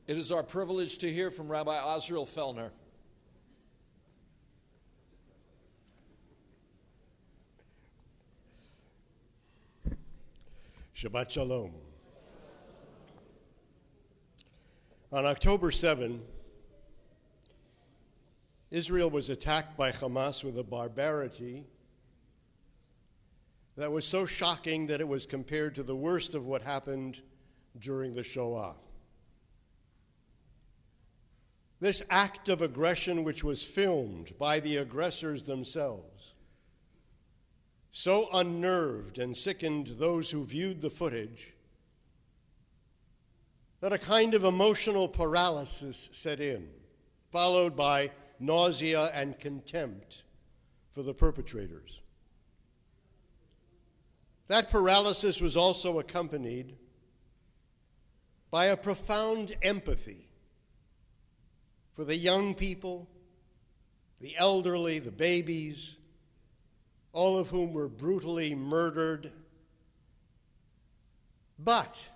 It is our privilege to hear from Rabbi Azriel Fellner. Shabbat Shalom. On October 7, Israel was attacked by Hamas with a barbarity that was so shocking that it was compared to the worst of what happened during the Shoah. This act of aggression, which was filmed by the aggressors themselves, so unnerved and sickened those who viewed the footage that a kind of emotional paralysis set in, followed by nausea and contempt for the perpetrators. That paralysis was also accompanied by a profound empathy for the young people, the elderly, the babies, all of whom were brutally murdered. But,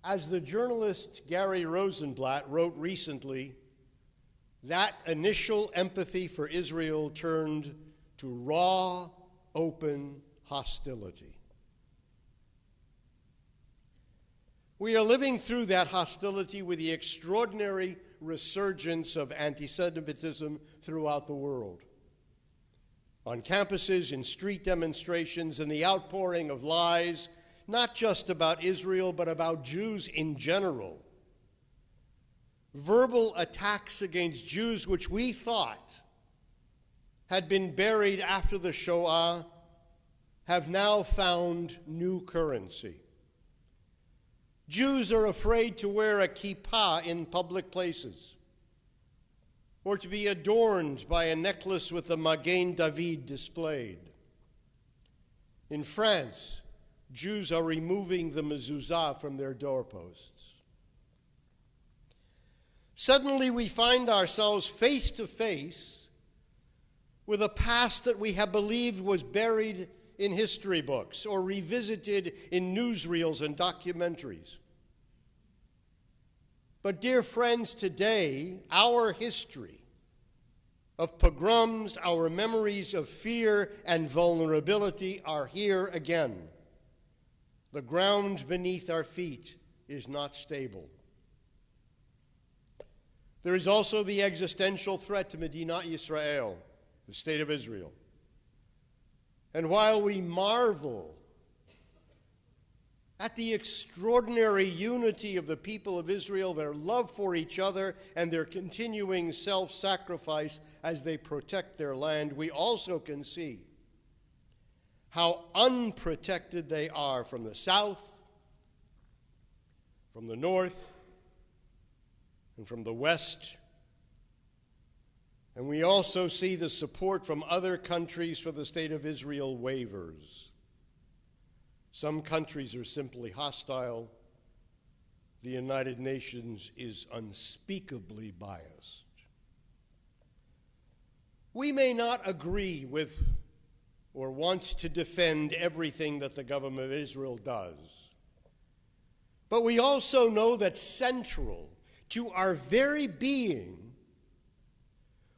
as the journalist Gary Rosenblatt wrote recently, that initial empathy for Israel turned to raw, open hostility. We are living through that hostility with the extraordinary resurgence of anti-Semitism throughout the world. On campuses, in street demonstrations, and the outpouring of lies, not just about Israel, but about Jews in general. Verbal attacks against Jews, which we thought had been buried after the Shoah, have now found new currency. Jews are afraid to wear a kippah in public places, or to be adorned by a necklace with the Magen David displayed. In France, Jews are removing the mezuzah from their doorposts. Suddenly we find ourselves face to face with a past that we have believed was buried in history books or revisited in newsreels and documentaries. But dear friends, today, our history of pogroms, our memories of fear and vulnerability are here again. The ground beneath our feet is not stable. There is also the existential threat to Medinat Yisrael, the state of Israel. And while we marvel at the extraordinary unity of the people of Israel, their love for each other, and their continuing self-sacrifice as they protect their land, we also can see how unprotected they are from the south, from the north, and from the west. And we also see the support from other countries for the state of Israel wavers. Some countries are simply hostile. The United Nations is unspeakably biased. We may not agree with or want to defend everything that the government of Israel does, but we also know that central to our very being,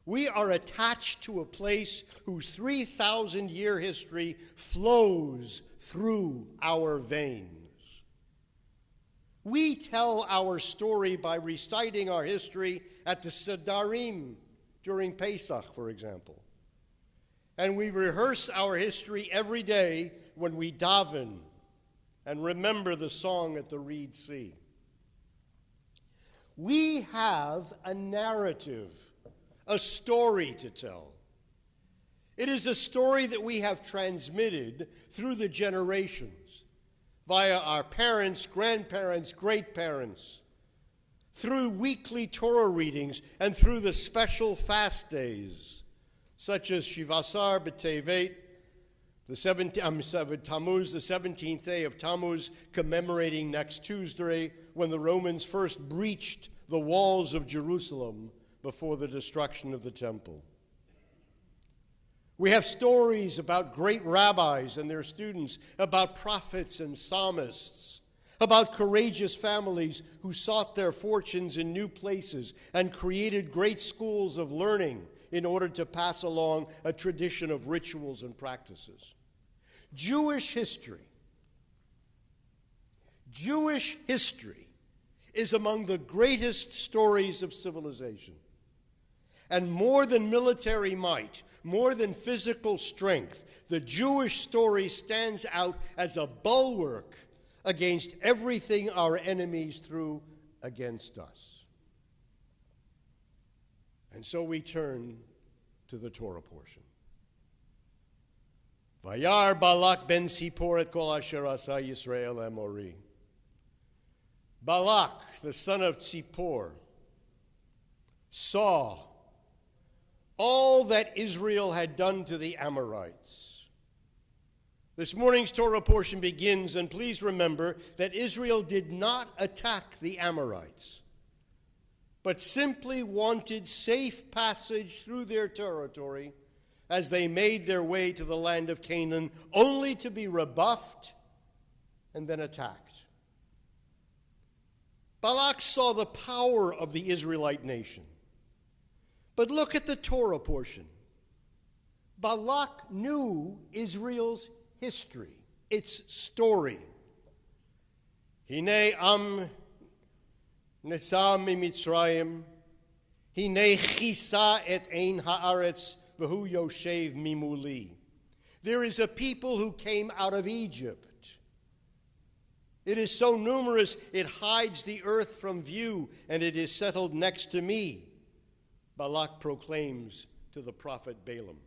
we are attached to a place whose 3,000-year history flows through our veins. We tell our story by reciting our history at the Sedarim during Pesach, for example. And we rehearse our history every day when we daven and remember the song at the Reed Sea. We have a narrative, a story to tell. It is a story that we have transmitted through the generations, via our parents, grandparents, great-parents, through weekly Torah readings, and through the special fast days, such as Shivasar B'Tevet, Tammuz, the 17th day of Tammuz, commemorating next Tuesday when the Romans first breached the walls of Jerusalem before the destruction of the temple. We have stories about great rabbis and their students, about prophets and psalmists, about courageous families who sought their fortunes in new places and created great schools of learning in order to pass along a tradition of rituals and practices. Jewish history is among the greatest stories of civilization. And more than military might, more than physical strength, the Jewish story stands out as a bulwark against everything our enemies threw against us. And so we turn to the Torah portion. Vayar Balak ben Sipor et kol asher asa Yisrael Amori. Balak, the son of Tzipor, saw all that Israel had done to the Amorites. This morning's Torah portion begins, and please remember that Israel did not attack the Amorites, but simply wanted safe passage through their territory as they made their way to the land of Canaan, only to be rebuffed and then attacked. Balak saw the power of the Israelite nation. But look at the Torah portion. Balak knew Israel's history, its story. Hine am nesam mimitzrayim, hine chisa et ein haaretz v'hu yoshev mimuli. There is a people who came out of Egypt. It is so numerous, it hides the earth from view, and it is settled next to me, Balak proclaims to the prophet Balaam.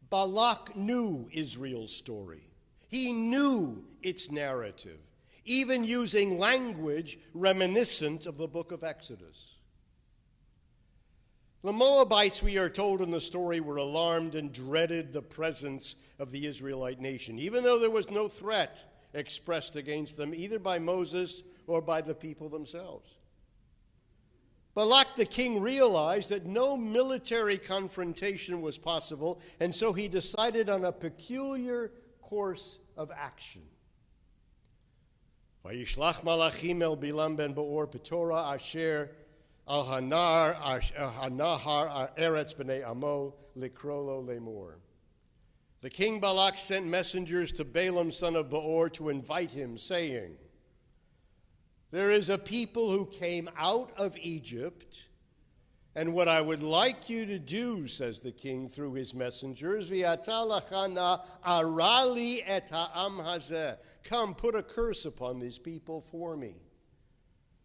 Balak knew Israel's story. He knew its narrative, even using language reminiscent of the book of Exodus. The Moabites, we are told in the story, were alarmed and dreaded the presence of the Israelite nation, even though there was no threat expressed against them either by Moses or by the people themselves. Balak the king realized that no military confrontation was possible, and so he decided on a peculiar course of action. Vayishlach malachim el Balaam ben Beor Petorah asher al hanahar eretz b'nei amo likrolo lemor. The king Balak sent messengers to Balaam son of Beor to invite him, saying, there is a people who came out of Egypt, and what I would like you to do, says the king through his messengers, V'ata lachana arali et ha'am hazeh. Come, put a curse upon these people for me.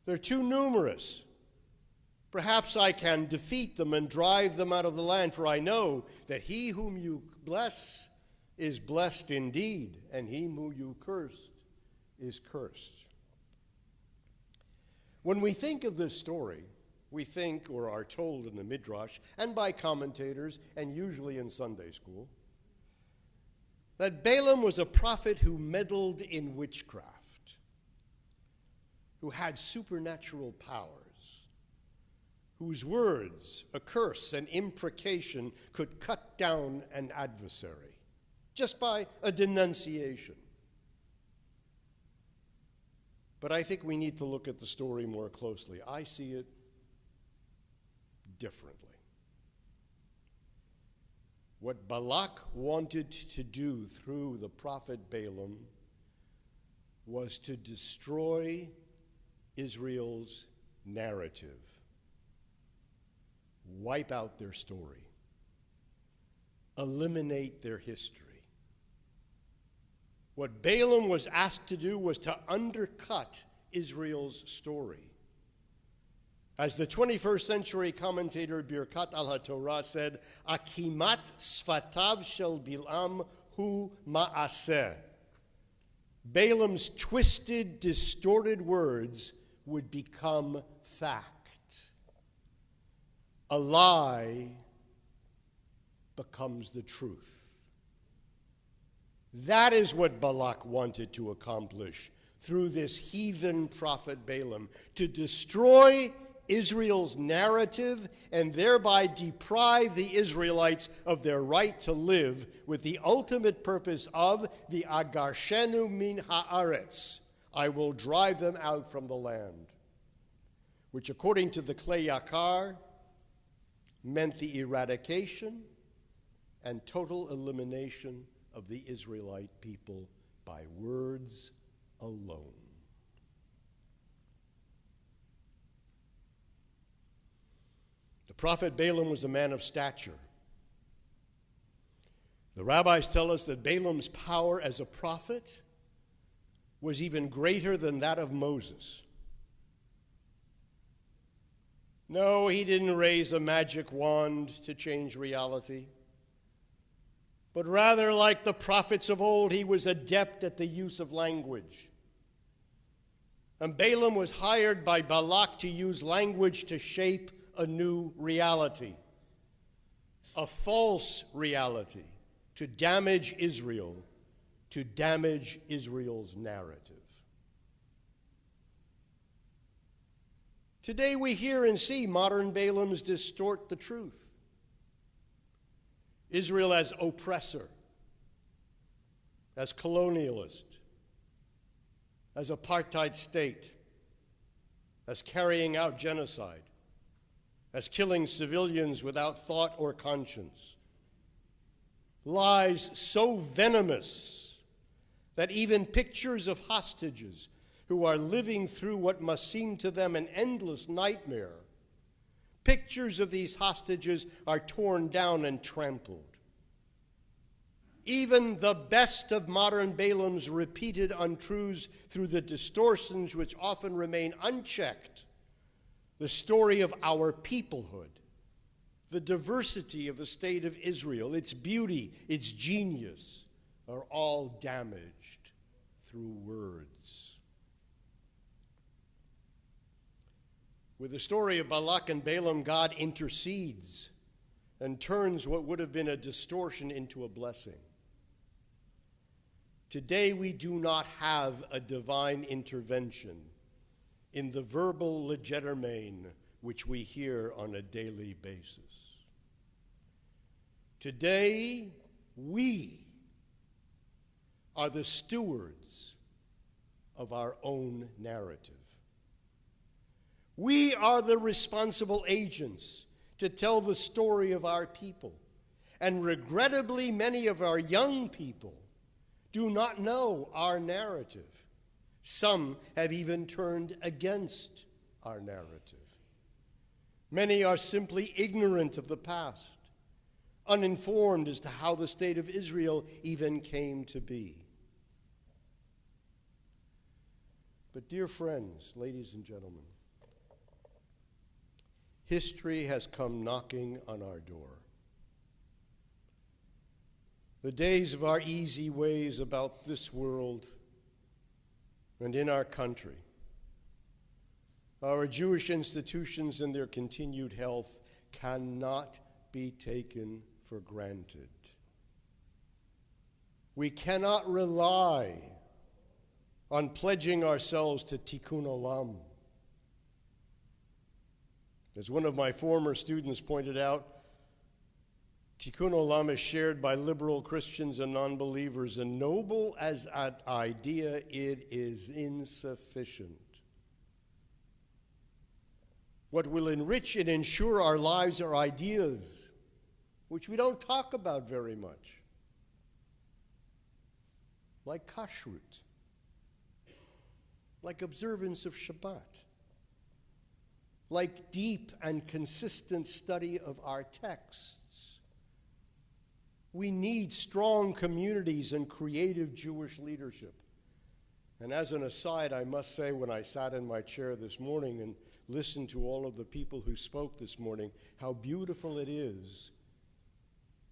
They're too numerous. Perhaps I can defeat them and drive them out of the land, for I know that he whom you bless is blessed indeed, and he whom you cursed is cursed. When we think of this story, we think, or are told in the Midrash, and by commentators, and usually in Sunday school, that Balaam was a prophet who meddled in witchcraft, who had supernatural powers, whose words, a curse, an imprecation, could cut down an adversary, just by a denunciation. But I think we need to look at the story more closely. I see it differently. What Balak wanted to do through the prophet Balaam was to destroy Israel's narrative, wipe out their story, eliminate their history. What Balaam was asked to do was to undercut Israel's story. As the 21st century commentator Birkat al-HaTorah said, Akimat sfatav shel Balaam hu ma'aseh. Balaam's twisted, distorted words would become fact. A lie becomes the truth. That is what Balak wanted to accomplish through this heathen prophet Balaam, to destroy Israel's narrative and thereby deprive the Israelites of their right to live, with the ultimate purpose of the agarshenu min haaretz, I will drive them out from the land, which according to the Klei Yakar meant the eradication and total elimination of the Israelite people by words alone. The prophet Balaam was a man of stature. The rabbis tell us that Balaam's power as a prophet was even greater than that of Moses. No, he didn't raise a magic wand to change reality, but rather, like the prophets of old, he was adept at the use of language. And Balaam was hired by Balak to use language to shape a new reality, a false reality, to damage Israel, to damage Israel's narrative. Today we hear and see modern Balaams distort the truth. Israel as oppressor, as colonialist, as apartheid state, as carrying out genocide, as killing civilians without thought or conscience. Lies so venomous that even pictures of hostages who are living through what must seem to them an endless nightmare, pictures of these hostages are torn down and trampled. Even the best of modern Balaam's repeated untruths through the distortions which often remain unchecked, the story of our peoplehood, the diversity of the state of Israel, its beauty, its genius, are all damaged through words. With the story of Balak and Balaam, God intercedes and turns what would have been a distortion into a blessing. Today we do not have a divine intervention in the verbal legerdemain which we hear on a daily basis. Today we are the stewards of our own narrative. We are the responsible agents to tell the story of our people. And regrettably, many of our young people do not know our narrative. Some have even turned against our narrative. Many are simply ignorant of the past, uninformed as to how the state of Israel even came to be. But dear friends, ladies and gentlemen, history has come knocking on our door. The days of our easy ways about this world and in our country, our Jewish institutions and their continued health cannot be taken for granted. We cannot rely on pledging ourselves to tikkun olam. As one of my former students pointed out, tikkun olam is shared by liberal Christians and non-believers, and noble as an idea, it is insufficient. What will enrich and ensure our lives are ideas, which we don't talk about very much, like kashrut, like observance of Shabbat, like deep and consistent study of our texts. We need strong communities and creative Jewish leadership. And as an aside, I must say, when I sat in my chair this morning and listened to all of the people who spoke this morning, how beautiful it is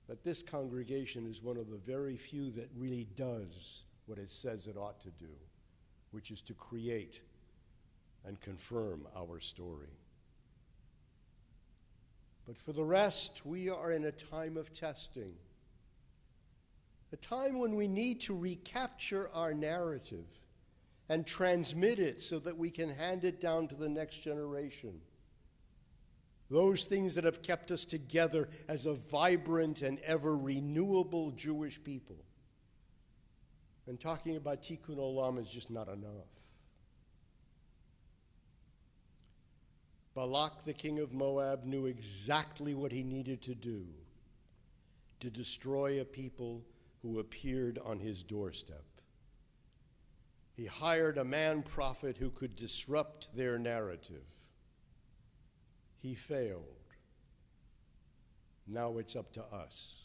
that this congregation is one of the very few that really does what it says it ought to do, which is to create and confirm our story. But for the rest, we are in a time of testing, a time when we need to recapture our narrative and transmit it so that we can hand it down to the next generation. Those things that have kept us together as a vibrant and ever renewable Jewish people. And talking about tikkun olam is just not enough. Balak, the king of Moab, knew exactly what he needed to do to destroy a people who appeared on his doorstep. He hired a man prophet who could disrupt their narrative. He failed. Now it's up to us.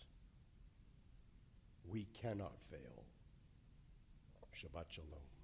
We cannot fail. Shabbat shalom.